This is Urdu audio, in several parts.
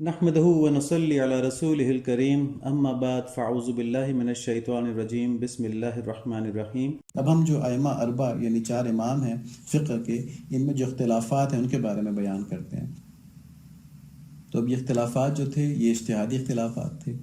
نحمده ونصلي على رسوله الكريم اما بعد فاعوذ بالله من الشیطان الرجیم بسم اللہ الرحمن الرحیم۔ اب ہم جو ائمہ اربع یعنی 4 امام ہیں فقہ کے، ان میں جو اختلافات ہیں ان کے بارے میں بیان کرتے ہیں۔ تو اب یہ اختلافات جو تھے یہ اجتہادی اختلافات تھے،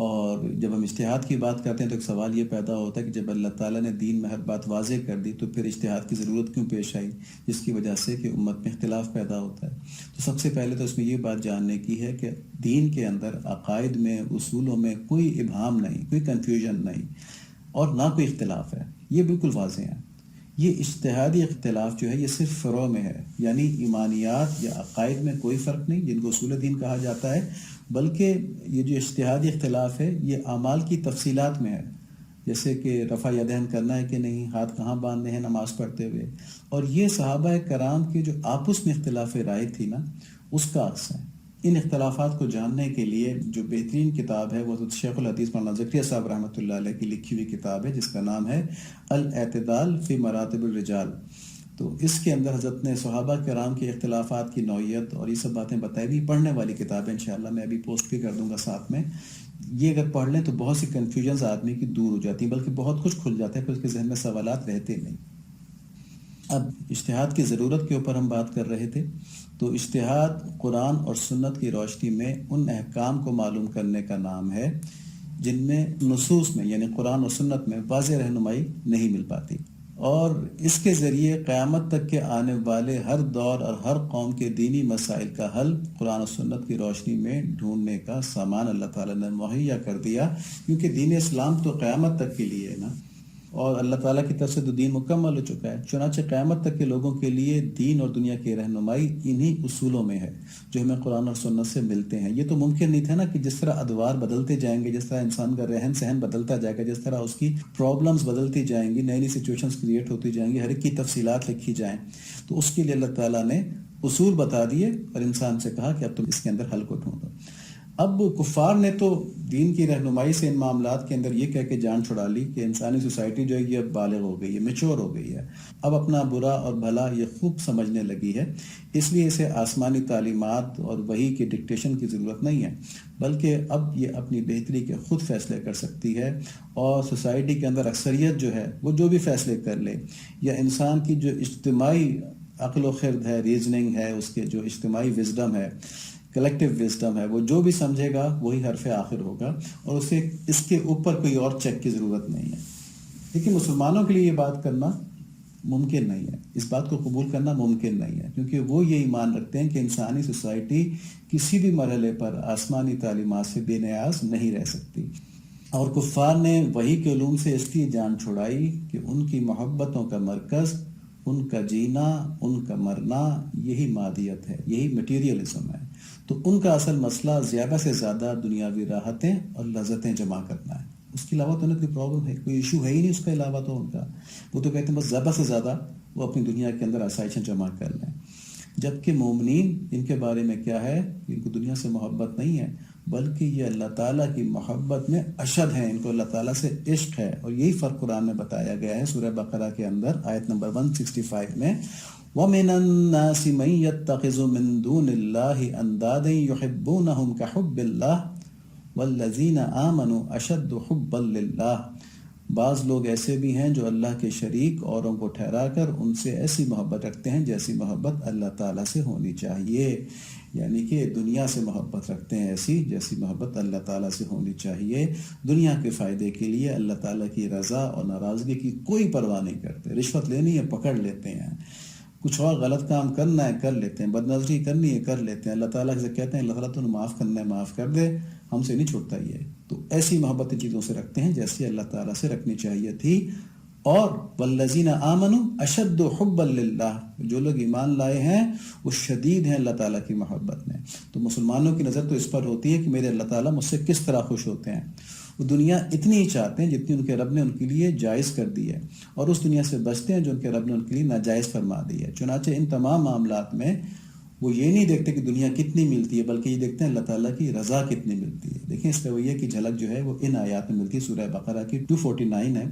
اور جب ہم اجتہاد کی بات کرتے ہیں تو ایک سوال یہ پیدا ہوتا ہے کہ جب اللہ تعالیٰ نے دین میں ہر بات واضح کر دی تو پھر اجتہاد کی ضرورت کیوں پیش آئی، جس کی وجہ سے کہ امت میں اختلاف پیدا ہوتا ہے۔ تو سب سے پہلے تو اس میں یہ بات جاننے کی ہے کہ دین کے اندر عقائد میں، اصولوں میں کوئی ابہام نہیں، کوئی کنفیوژن نہیں، اور نہ کوئی اختلاف ہے، یہ بالکل واضح ہیں۔ یہ اجتہادی اختلاف جو ہے یہ صرف فروع میں ہے، یعنی ایمانیات یا عقائد میں کوئی فرق نہیں جن کو اصول دین کہا جاتا ہے، بلکہ یہ جو اجتہادی اختلاف ہے یہ اعمال کی تفصیلات میں ہے، جیسے کہ رفع یدین کرنا ہے کہ نہیں، ہاتھ کہاں باندھنے ہیں نماز پڑھتے ہوئے، اور یہ صحابہ کرام کی جو آپس میں اختلاف رائے تھی نا، اس کا عکس ہے۔ ان اختلافات کو جاننے کے لیے جو بہترین کتاب ہے وہ شیخ الحدیث مولانا زکریا صاحب رحمۃ اللہ علیہ کی لکھی ہوئی کتاب ہے، جس کا نام ہے الاعتدال فی مراتب الرجال۔ تو اس کے اندر حضرت نے صحابہ کرام کے اختلافات کی نوعیت اور یہ سب باتیں بتائی بھی، پڑھنے والی کتاب ہے، انشاءاللہ میں ابھی پوسٹ بھی کر دوں گا ساتھ میں۔ یہ اگر پڑھ لیں تو بہت سی کنفیوژنز آدمی کی دور ہو جاتی ہیں، بلکہ بہت کچھ کھل جاتا ہے، پھر اس کے ذہن میں سوالات رہتے نہیں۔ اب اجتہاد کی ضرورت کے اوپر ہم بات کر رہے تھے، تو اجتہاد قرآن اور سنت کی روشنی میں ان احکام کو معلوم کرنے کا نام ہے جن میں نصوص میں یعنی قرآن اور سنت میں واضح رہنمائی نہیں مل پاتی، اور اس کے ذریعے قیامت تک کے آنے والے ہر دور اور ہر قوم کے دینی مسائل کا حل قرآن و سنت کی روشنی میں ڈھونڈنے کا سامان اللہ تعالیٰ نے مہیا کر دیا، کیونکہ دین اسلام تو قیامت تک کے لیے ہے نا، اور اللہ تعالیٰ کی طرف سے تو دین مکمل ہو چکا ہے، چنانچہ قیامت تک کے لوگوں کے لیے دین اور دنیا کی رہنمائی انہی اصولوں میں ہے جو ہمیں قرآن اور سنت سے ملتے ہیں۔ یہ تو ممکن نہیں تھا نا کہ جس طرح ادوار بدلتے جائیں گے، جس طرح انسان کا رہن سہن بدلتا جائے گا، جس طرح اس کی پرابلمز بدلتی جائیں گی، نئی نئی سچویشنز کریٹ ہوتی جائیں گی، ہر ایک کی تفصیلات لکھی جائیں، تو اس کے لیے اللہ تعالیٰ نے اصول بتا دیے اور انسان سے کہا کہ اب تم اس کے اندر حل کو ڈھونڈو۔ اب کفار نے تو دین کی رہنمائی سے ان معاملات کے اندر یہ کہہ کے جان چھڑا لی کہ انسانی سوسائٹی جو ہے یہ اب بالغ ہو گئی ہے، میچور ہو گئی ہے، اب اپنا برا اور بھلا یہ خوب سمجھنے لگی ہے، اس لیے اسے آسمانی تعلیمات اور وحی کی ڈکٹیشن کی ضرورت نہیں ہے، بلکہ اب یہ اپنی بہتری کے خود فیصلے کر سکتی ہے، اور سوسائٹی کے اندر اکثریت جو ہے وہ جو بھی فیصلے کر لے، یا انسان کی جو اجتماعی عقل و خرد ہے، ریزننگ ہے، اس کے جو اجتماعی وزڈم ہے، کلیکٹیو وزڈم ہے، وہ جو بھی سمجھے گا وہی حرف آخر ہوگا، اور اسے اس کے اوپر کوئی اور چیک کی ضرورت نہیں ہے۔ لیکن مسلمانوں کے لیے یہ بات کرنا ممکن نہیں ہے، اس بات کو قبول کرنا ممکن نہیں ہے، کیونکہ وہ یہ ایمان رکھتے ہیں کہ انسانی سوسائٹی کسی بھی مرحلے پر آسمانی تعلیمات سے بے نیاز نہیں رہ سکتی، اور کفار نے وحی کے علوم سے اس لیے جان چھڑائی کہ ان کی محبتوں کا مرکز، ان کا جینا، ان کا مرنا یہی مادیت ہے، یہی مٹیریلزم ہے، تو ان کا اصل مسئلہ زیادہ سے زیادہ دنیاوی راحتیں اور لذتیں جمع کرنا ہے، اس کے علاوہ تو انہیں کوئی پرابلم ہے، کوئی ایشو ہے ہی نہیں اس کے علاوہ، تو ان کا وہ تو کہتے ہیں بس زیادہ سے زیادہ وہ اپنی دنیا کے اندر آسائشیں جمع کر لیں، جبکہ مومنین ان کے بارے میں کیا ہے، ان کو دنیا سے محبت نہیں ہے، بلکہ یہ اللہ تعالیٰ کی محبت میں اشد ہیں، ان کو اللہ تعالیٰ سے عشق ہے، اور یہی فرق قرآن میں بتایا گیا ہے سورہ بقرہ کے اندر آیت نمبر 165 میں، وَمِنَ النَّاسِ مَن يَتَّخِذُ مِن دُونِ اللَّهِ أَندَادًا يُحِبُّونَهُمْ كَحُبِّ اللَّهِ وَالَّذِينَ آمَنُوا أَشَدُّ حُبًّا لِلَّهِ۔ بعض لوگ ایسے بھی ہیں جو اللہ کے شریک اوروں کو ٹھہرا کر ان سے ایسی محبت رکھتے ہیں جیسی محبت اللہ تعالیٰ سے ہونی چاہیے، یعنی کہ دنیا سے محبت رکھتے ہیں ایسی جیسی محبت اللہ تعالیٰ سے ہونی چاہیے، دنیا کے فائدے کے لیے اللہ تعالیٰ کی رضا اور ناراضگی کی کوئی پرواہ نہیں کرتے، رشوت لینی ہے پکڑ لیتے ہیں، کچھ اور غلط کام کرنا ہے کر لیتے ہیں، بد نظری کرنی ہے کر لیتے ہیں، اللہ تعالیٰ سے کہتے ہیں اللہ تعالیٰ تو معاف کرنا ہے معاف کر دے، ہم سے نہیں چھوٹتا یہ، تو ایسی محبت چیزوں سے رکھتے ہیں جیسی اللہ تعالیٰ سے رکھنی چاہیے تھی۔ اور والذین آمنوا اشد حبا للہ، جو لوگ ایمان لائے ہیں وہ شدید ہیں اللہ تعالیٰ کی محبت میں، تو مسلمانوں کی نظر تو اس پر ہوتی ہے کہ میرے اللہ تعالیٰ مجھ سے کس طرح خوش ہوتے ہیں، وہ دنیا اتنی ہی چاہتے ہیں جتنی ان کے رب نے ان کے لیے جائز کر دی ہے، اور اس دنیا سے بچتے ہیں جو ان کے رب نے ان کے لیے ناجائز فرما دی ہے۔ چنانچہ ان تمام معاملات میں وہ یہ نہیں دیکھتے کہ دنیا کتنی ملتی ہے، بلکہ یہ دیکھتے ہیں اللہ تعالیٰ کی رضا کتنی ملتی ہے۔ دیکھیں اس رویے کی جھلک جو ہے وہ ان آیات میں ملتی ہے، سورہ بقرہ کی 249 ہے،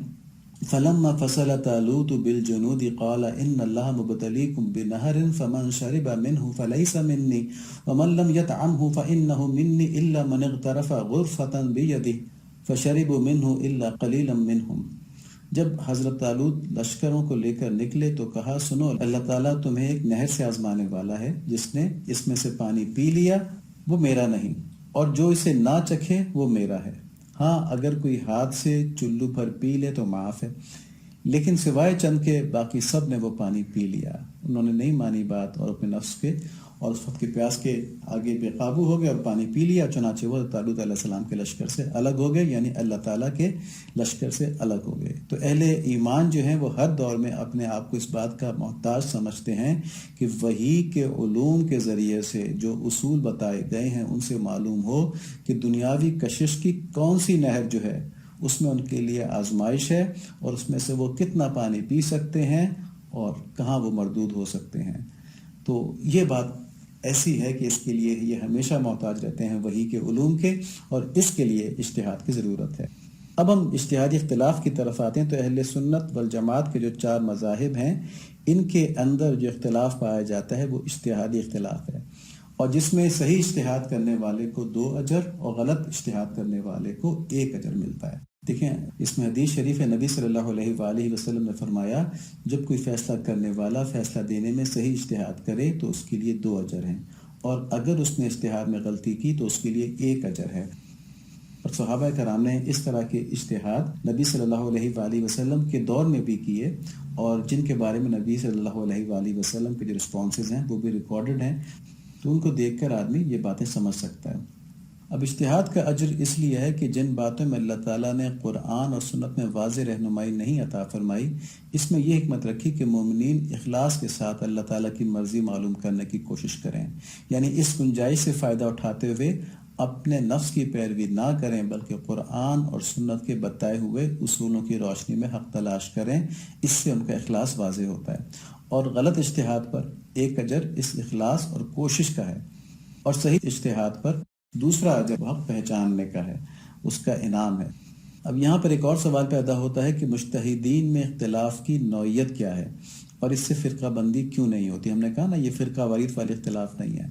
فلما فصل طالوت بالجنود قال ان اللہ مبتلیکم بنہر فمن شرب منہ فلیس منی ومن لم یطعمہ فانہ منی الا من اغترف غرفۃ بیدہ فشربوا منہ الا قلیلا منہم۔ جب حضرت طالوت لشکروں کو لے کر نکلے تو کہا سنو، اللہ تعالیٰ تمہیں ایک نہر سے آزمانے والا ہے، جس نے اس میں سے پانی پی لیا وہ میرا نہیں، اور جو اسے نہ چکھے وہ میرا ہے۔ ہاں اگر کوئی ہاتھ سے چلو بھر پی لے تو معاف ہے، لیکن سوائے چند کے باقی سب نے وہ پانی پی لیا۔ انہوں نے نہیں مانی بات اور اپنے نفس کے اور اس وقت کی پیاس کے آگے بے قابو ہو گئے اور پانی پی لیا، چنانچہ وہ طالوت علیہ السلام کے لشکر سے الگ ہو گئے، یعنی اللہ تعالیٰ کے لشکر سے الگ ہو گئے۔ تو اہل ایمان جو ہیں وہ ہر دور میں اپنے آپ کو اس بات کا محتاج سمجھتے ہیں کہ وحی کے علوم کے ذریعے سے جو اصول بتائے گئے ہیں ان سے معلوم ہو کہ دنیاوی کشش کی کون سی نہر جو ہے اس میں ان کے لیے آزمائش ہے، اور اس میں سے وہ کتنا پانی پی سکتے ہیں اور کہاں وہ مردود ہو سکتے ہیں۔ تو یہ بات ایسی ہے کہ اس کے لیے یہ ہمیشہ محتاج رہتے ہیں وحی کے علوم کے، اور اس کے لیے اجتہاد کی ضرورت ہے۔ اب ہم اجتہادی اختلاف کی طرف آتے ہیں۔ تو اہل سنت والجماعت کے جو 4 مذاہب ہیں ان کے اندر جو اختلاف پایا جاتا ہے وہ اجتہادی اختلاف ہے، اور جس میں صحیح اجتہاد کرنے والے کو 2 اجر اور غلط اجتہاد کرنے والے کو 1 اجر ملتا ہے۔ دیکھیں اس میں حدیث شریف ہے، نبی صلی اللہ علیہ وآلہ وسلم نے فرمایا جب کوئی فیصلہ کرنے والا فیصلہ دینے میں صحیح اجتہاد کرے تو اس کے لیے 2 اجر ہیں، اور اگر اس نے اجتہاد میں غلطی کی تو اس کے لیے 1 اجر ہے۔ اور صحابہ کرام نے اس طرح کے اجتہاد نبی صلی اللہ علیہ وآلہ وسلم کے دور میں بھی کیے، اور جن کے بارے میں نبی صلی اللہ علیہ وآلہ وسلم کے جو رسپانسز ہیں وہ بھی ریکارڈڈ ہیں، تو ان کو دیکھ کر آدمی یہ باتیں سمجھ سکتا ہے۔ اب اجتہاد کا اجر اس لیے ہے کہ جن باتوں میں اللہ تعالیٰ نے قرآن اور سنت میں واضح رہنمائی نہیں عطا فرمائی، اس میں یہ حکمت رکھی کہ مومنین اخلاص کے ساتھ اللہ تعالیٰ کی مرضی معلوم کرنے کی کوشش کریں، یعنی اس گنجائش سے فائدہ اٹھاتے ہوئے اپنے نفس کی پیروی نہ کریں بلکہ قرآن اور سنت کے بتائے ہوئے اصولوں کی روشنی میں حق تلاش کریں، اس سے ان کا اخلاص واضح ہوتا ہے۔ اور غلط اجتہاد پر 1 اجر اس اخلاص اور کوشش کا ہے، اور صحیح اجتہاد پر 2 اجر حق پہچاننے کا ہے، اس کا انعام ہے۔ اب یہاں پر ایک اور سوال پیدا ہوتا ہے کہ مجتہدین میں اختلاف کی نوعیت کیا ہے، اور اس سے فرقہ بندی کیوں نہیں ہوتی؟ ہم نے کہا نا یہ فرقہ واریت والی اختلاف نہیں ہے۔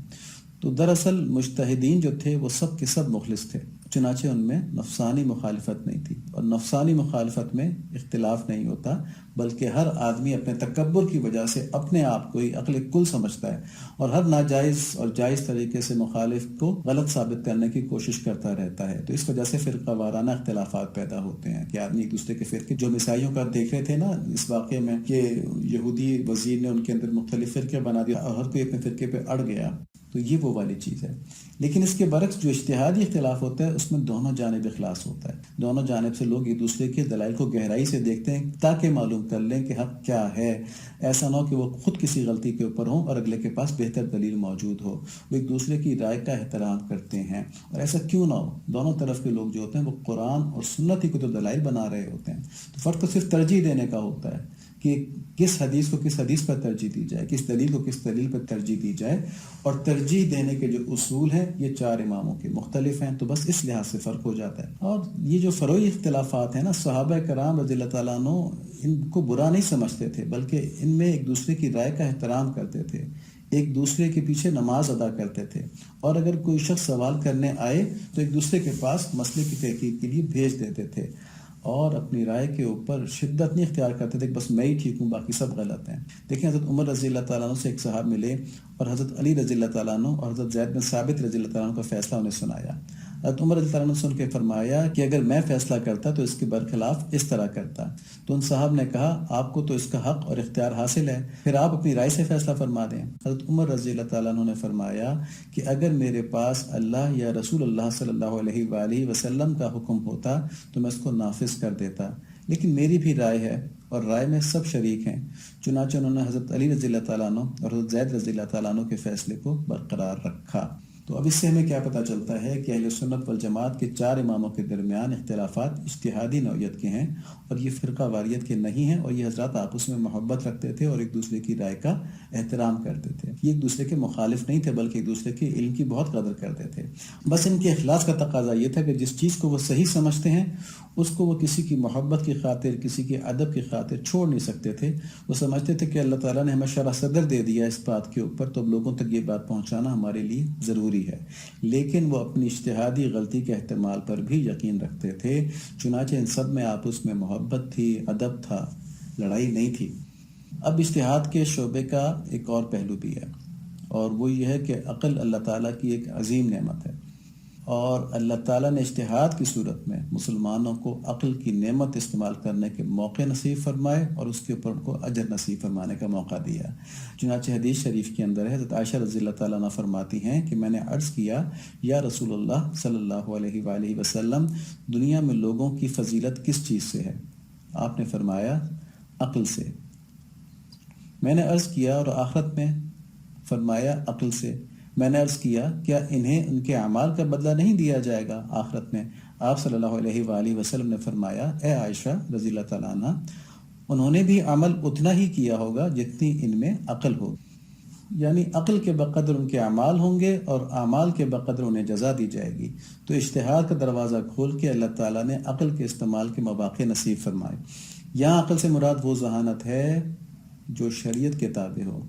تو دراصل مجتہدین جو تھے وہ سب کے سب مخلص تھے، چنانچہ ان میں نفسانی مخالفت نہیں تھی، اور نفسانی مخالفت میں اختلاف نہیں ہوتا، بلکہ ہر آدمی اپنے تکبر کی وجہ سے اپنے آپ کو ہی عقل کل سمجھتا ہے، اور ہر ناجائز اور جائز طریقے سے مخالف کو غلط ثابت کرنے کی کوشش کرتا رہتا ہے۔ تو اس وجہ سے فرقہ وارانہ اختلافات پیدا ہوتے ہیں کہ آدمی ایک دوسرے کے فرقے، جو عیسائیوں کا دیکھ رہے تھے نا اس واقعے میں کہ یہودی وزیر نے ان کے اندر مختلف فرقے بنا دیا اور ہر کوئی اپنے فرقے پہ اڑ گیا، تو یہ وہ والی چیز ہے۔ لیکن اس کے برعکس جو اجتہادی اختلاف ہوتا ہے اس میں دونوں جانب اخلاص ہوتا ہے، دونوں جانب سے لوگ ایک دوسرے کے دلائل کو گہرائی سے دیکھتے ہیں تاکہ معلوم کر لیں کہ حق کیا ہے۔ ایسا نہ ہو کہ وہ خود کسی غلطی کے اوپر ہوں اور اگلے کے پاس بہتر دلیل موجود ہو، وہ ایک دوسرے کی رائے کا احترام کرتے ہیں، اور ایسا کیوں نہ ہو، دونوں طرف کے لوگ جو ہوتے ہیں وہ قرآن اور سنت ہی کو تو دلائل بنا رہے ہوتے ہیں۔ تو فرق تو صرف ترجیح دینے کا ہوتا ہے کہ کس حدیث کو کس حدیث پر ترجیح دی جائے، کس دلیل کو کس دلیل پر ترجیح دی جائے، اور ترجیح دینے کے جو اصول ہیں یہ 4 اماموں کے مختلف ہیں، تو بس اس لحاظ سے فرق ہو جاتا ہے۔ اور یہ جو فروعی اختلافات ہیں نا، صحابہ کرام رضی اللہ تعالیٰ عنہ ان کو برا نہیں سمجھتے تھے، بلکہ ان میں ایک دوسرے کی رائے کا احترام کرتے تھے، ایک دوسرے کے پیچھے نماز ادا کرتے تھے، اور اگر کوئی شخص سوال کرنے آئے تو ایک دوسرے کے پاس مسئلے کی تحقیق کے لیے بھیج دیتے تھے، اور اپنی رائے کے اوپر شدت نہیں اختیار کرتے تھے کہ بس میں ہی ٹھیک ہوں باقی سب غلط ہیں۔ دیکھیں حضرت عمر رضی اللہ تعالیٰ عنہ سے ایک صاحب ملے اور حضرت علی رضی اللہ تعالیٰ عنہ اور حضرت زید بن ثابت رضی اللہ تعالیٰ عنہ کا فیصلہ انہیں سنایا۔ حضرت عمر رضی اللہ عنہ نے سن کے فرمایا کہ اگر میں فیصلہ کرتا تو اس کے برخلاف اس طرح کرتا، تو ان صاحب نے کہا آپ کو تو اس کا حق اور اختیار حاصل ہے، پھر آپ اپنی رائے سے فیصلہ فرما دیں۔ حضرت عمر رضی اللہ تعالیٰ عنہ نے فرمایا کہ اگر میرے پاس اللہ یا رسول اللہ صلی اللہ علیہ وآلہ وسلم کا حکم ہوتا تو میں اس کو نافذ کر دیتا، لیکن میری بھی رائے ہے اور رائے میں سب شریک ہیں، چنانچہ انہوں نے حضرت علی رضی اللہ تعالیٰ عنہ اور حضرت زید رضی اللہ تعالیٰ عنہ کے فیصلے کو برقرار رکھا۔ تو اب اس سے ہمیں کیا پتہ چلتا ہے کہ اہل سنت والجماعت کے 4 اماموں کے درمیان اختلافات اجتہادی نوعیت کے ہیں، اور یہ فرقہ واریت کے نہیں ہیں، اور یہ حضرات آپس میں محبت رکھتے تھے اور ایک دوسرے کی رائے کا احترام کرتے تھے، یہ ایک دوسرے کے مخالف نہیں تھے بلکہ ایک دوسرے کے علم کی بہت قدر کرتے تھے۔ بس ان کے اخلاص کا تقاضا یہ تھا کہ جس چیز کو وہ صحیح سمجھتے ہیں اس کو وہ کسی کی محبت کی خاطر، کسی کے ادب کی خاطر چھوڑ نہیں سکتے تھے۔ وہ سمجھتے تھے کہ اللہ تعالیٰ نے ہمیں شرح صدر دے دیا اس بات کے اوپر، تو اب لوگوں تک یہ بات پہنچانا ہمارے لیے ضروری ہے۔ لیکن وہ اپنی اجتہادی غلطی کے احتمال پر بھی یقین رکھتے تھے، چنانچہ ان سب میں آپس میں محبت تھی، ادب تھا، لڑائی نہیں تھی۔ اب اجتہاد کے شعبے کا ایک اور پہلو بھی ہے، اور وہ یہ ہے کہ عقل اللہ تعالیٰ کی ایک عظیم نعمت ہے، اور اللہ تعالیٰ نے اجتہاد کی صورت میں مسلمانوں کو عقل کی نعمت استعمال کرنے کے موقع نصیب فرمائے، اور اس کے اوپر ان کو اجر نصیب فرمانے کا موقع دیا۔ چنانچہ حدیث شریف کے اندر ہے، حضرت عائشہ رضی اللہ تعالیٰ عنہ فرماتی ہیں کہ میں نے عرض کیا، یا رسول اللہ صلی اللہ علیہ وآلہ وسلم، دنیا میں لوگوں کی فضیلت کس چیز سے ہے؟ آپ نے فرمایا عقل سے۔ میں نے عرض کیا اور آخرت میں؟ فرمایا عقل سے۔ میں نے عرض کیا کیا انہیں ان کے اعمال کا بدلہ نہیں دیا جائے گا آخرت میں؟ آپ صلی اللہ علیہ وآلہ وسلم نے فرمایا، اے عائشہ رضی اللہ تعالیٰ عنہ، انہوں نے بھی عمل اتنا ہی کیا ہوگا جتنی ان میں عقل ہو، یعنی عقل کے بقدر ان کے اعمال ہوں گے اور اعمال کے بقدر انہیں جزا دی جائے گی۔ تو اجتہاد کا دروازہ کھول کے اللہ تعالیٰ نے عقل کے استعمال کے مواقع نصیب فرمائے۔ یہاں عقل سے مراد وہ ذہانت ہے جو شریعت کے تابع ہو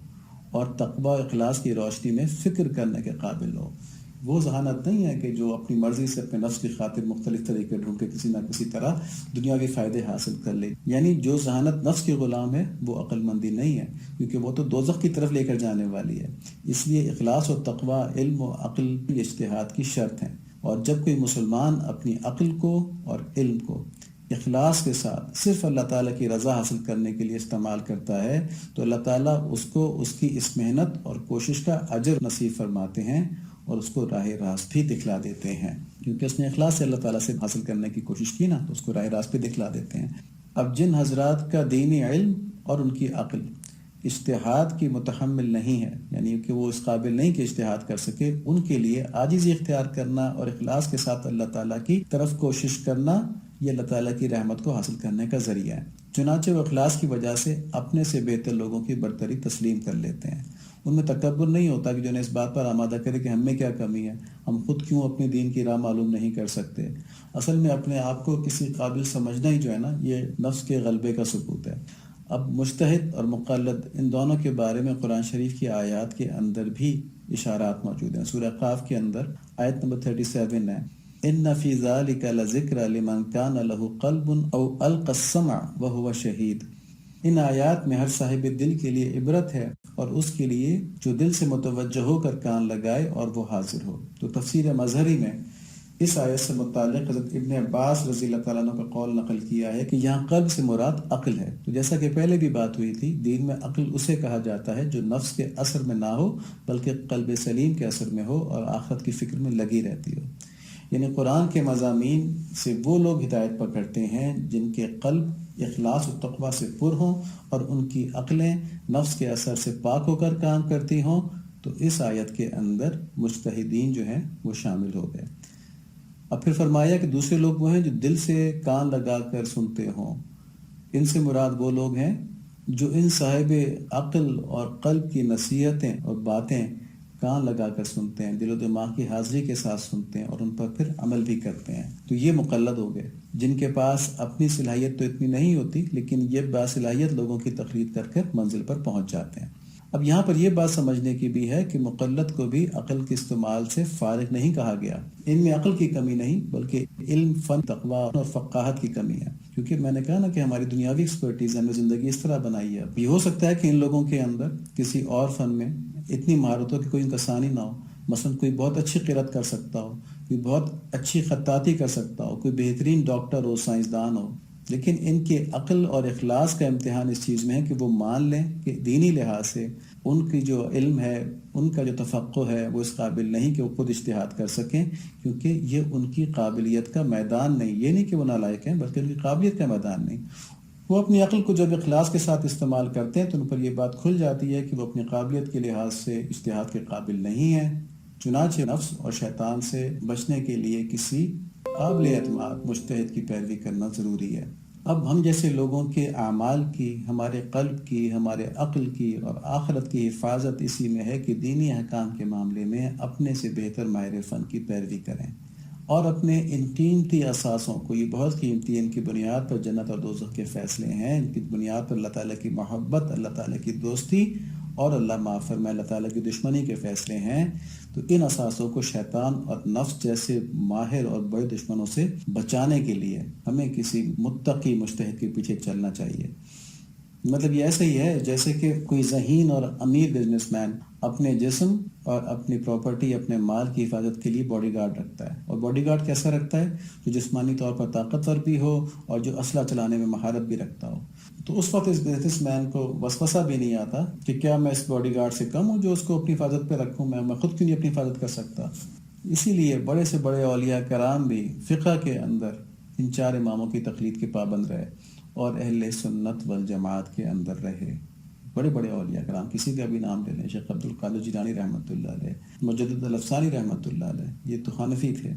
اور تقوی و اخلاص کی روشنی میں فکر کرنے کے قابل ہو۔ وہ ذہانت نہیں ہے کہ جو اپنی مرضی سے اپنے نفس کی خاطر مختلف طریقے ڈھونڈ کے کسی نہ کسی طرح دنیاوی فائدے حاصل کر لے، یعنی جو ذہانت نفس کی غلام ہے وہ عقل مندی نہیں ہے، کیونکہ وہ تو دوزخ کی طرف لے کر جانے والی ہے۔ اس لیے اخلاص و تقوی، علم و عقل کی اجتہاد کی شرط ہیں، اور جب کوئی مسلمان اپنی عقل کو اور علم کو اخلاص کے ساتھ صرف اللہ تعالیٰ کی رضا حاصل کرنے کے لیے استعمال کرتا ہے، تو اللہ تعالیٰ اس کو اس کی اس محنت اور کوشش کا اجر نصیب فرماتے ہیں، اور اس کو راہ راست بھی دکھلا دیتے ہیں، کیونکہ اس نے اخلاص سے اللہ تعالیٰ سے حاصل کرنے کی کوشش کی نا، تو اس کو راہ راست بھی دکھلا دیتے ہیں۔ اب جن حضرات کا دینی علم اور ان کی عقل اجتہاد کی متحمل نہیں ہے، یعنی کہ وہ اس قابل نہیں کہ اجتہاد کر سکے، ان کے لیے عاجزی اختیار کرنا اور اخلاص کے ساتھ اللہ تعالیٰ کی طرف کوشش کرنا یہ اللہ تعالیٰ کی رحمت کو حاصل کرنے کا ذریعہ ہے۔ چنانچہ وہ اخلاص کی وجہ سے اپنے سے بہتر لوگوں کی برتری تسلیم کر لیتے ہیں۔ ان میں تکبر نہیں ہوتا کہ جو انہیں اس بات پر آمادہ کرے کہ ہم میں کیا کمی ہے، ہم خود کیوں اپنے دین کی راہ معلوم نہیں کر سکتے۔ اصل میں اپنے آپ کو کسی قابل سمجھنا ہی جو ہے نا، یہ نفس کے غلبے کا ثبوت ہے۔ اب مجتہد اور مقلد ان دونوں کے بارے میں قرآن شریف کی آیات کے اندر بھی اشارات موجود ہیں۔ سورہ قاف کے اندر آیت نمبر 37 ہے، ان فی ذلک لذکر لمن کان له قلب او القى السمع وهو شہید۔ ان آیات میں ہر صاحب دل کے لیے عبرت ہے، اور اس کے لیے جو دل سے متوجہ ہو کر کان لگائے اور وہ حاضر ہو۔ تو تفسیر مظہری میں اس آیت سے متعلق حضرت ابن عباس رضی اللہ تعالیٰ عنہ کا قول نقل کیا ہے کہ یہاں قلب سے مراد عقل ہے۔ تو جیسا کہ پہلے بھی بات ہوئی تھی، دین میں عقل اسے کہا جاتا ہے جو نفس کے اثر میں نہ ہو بلکہ قلب سلیم کے اثر میں ہو اور آخرت کی فکر میں لگی رہتی ہو۔ یعنی قرآن کے مضامین سے وہ لوگ ہدایت پکڑتے ہیں جن کے قلب اخلاص و تقوی سے پر ہوں اور ان کی عقلیں نفس کے اثر سے پاک ہو کر کام کرتی ہوں، تو اس آیت کے اندر مجتہدین جو ہیں وہ شامل ہو گئے۔ اب پھر فرمایا کہ دوسرے لوگ وہ ہیں جو دل سے کان لگا کر سنتے ہوں۔ ان سے مراد وہ لوگ ہیں جو ان صاحب عقل اور قلب کی نصیحتیں اور باتیں کان لگا کر سنتے ہیں، دل و دماغ کی حاضری کے ساتھ سنتے ہیں اور ان پر پھر عمل بھی کرتے ہیں۔ تو یہ مقلد ہو گئے جن کے پاس اپنی صلاحیت تو اتنی نہیں ہوتی، لیکن یہ باصلاحیت لوگوں کی تقلید کر کر منزل پر پہنچ جاتے ہیں۔ اب یہاں پر یہ بات سمجھنے کی بھی ہے کہ مقلد کو بھی عقل کے استعمال سے فارغ نہیں کہا گیا۔ ان میں عقل کی کمی نہیں بلکہ علم، فن، تقوی اور فقاہت کی کمی ہے، کیونکہ میں نے کہا نا کہ ہماری دنیاوی ایکسپرٹیز ہمیں زندگی اس طرح بنائی ہے۔ یہ ہو سکتا ہے کہ ان لوگوں کے اندر کسی اور فن میں اتنی مہارت ہو کہ کوئی ان کا ثانی نہ ہو، مثلا کوئی بہت اچھی قرأت کر سکتا ہو، کوئی بہت اچھی خطاطی کر سکتا ہو، کوئی بہترین ڈاکٹر ہو، سائنسدان ہو، لیکن ان کے عقل اور اخلاص کا امتحان اس چیز میں ہے کہ وہ مان لیں کہ دینی لحاظ سے ان کی جو علم ہے، ان کا جو تفقہ ہے، وہ اس قابل نہیں کہ وہ خود اجتہاد کر سکیں، کیونکہ یہ ان کی قابلیت کا میدان نہیں۔ یہ نہیں کہ وہ نالائق ہیں، بلکہ ان کی قابلیت کا میدان نہیں۔ وہ اپنی عقل کو جب اخلاص کے ساتھ استعمال کرتے ہیں تو ان پر یہ بات کھل جاتی ہے کہ وہ اپنی قابلیت کے لحاظ سے اجتہاد کے قابل نہیں ہیں۔ چنانچہ نفس اور شیطان سے بچنے کے لیے کسی قابل اعتماد مجتہد کی پیروی کرنا ضروری ہے۔ اب ہم جیسے لوگوں کے اعمال کی، ہمارے قلب کی، ہمارے عقل کی اور آخرت کی حفاظت اسی میں ہے کہ دینی احکام کے معاملے میں اپنے سے بہتر ماہر فن کی پیروی کریں، اور اپنے ان قیمتی اثاثوں کو، یہ بہت قیمتی، ان کی بنیاد پر جنت اور دوزخ کے فیصلے ہیں، ان کی بنیاد پر اللہ تعالیٰ کی محبت، اللہ تعالیٰ کی دوستی اور اللہ معاف فرمائے اللہ تعالیٰ کی دشمنی کے فیصلے ہیں، تو ان اثاثوں کو شیطان اور نفس جیسے ماہر اور بڑے دشمنوں سے بچانے کے لیے ہمیں کسی متقی مجتہد کے پیچھے چلنا چاہیے۔ مطلب یہ ایسا ہی ہے جیسے کہ کوئی ذہین اور امیر بزنس مین اپنے جسم اور اپنی پراپرٹی، اپنے مال کی حفاظت کے لیے باڈی گارڈ رکھتا ہے، اور باڈی گارڈ کیسا رکھتا ہے؟ جو جسمانی طور پر طاقتور بھی ہو اور جو اسلحہ چلانے میں مہارت بھی رکھتا ہو۔ تو اس وقت اس بزنس مین کو وسوسہ بھی نہیں آتا کہ کیا میں اس باڈی گارڈ سے کم ہوں جو اس کو اپنی حفاظت پہ رکھوں، میں خود کیوں نہیں اپنی حفاظت کر سکتا؟ اسی لیے بڑے سے بڑے اولیاء کرام بھی فقہ کے اندر ان 4 اماموں کی تقلید کے پابند رہے اور اہل سنت والجماعت کے اندر رہے۔ بڑے بڑے اولیاء کرام، کسی کا بھی نام لے لیں، شیخ عبد القادر جیلانی رحمۃ اللہ علیہ، مجدد الافسانی رحمۃ اللہ علیہ، یہ تو حنفی تھے۔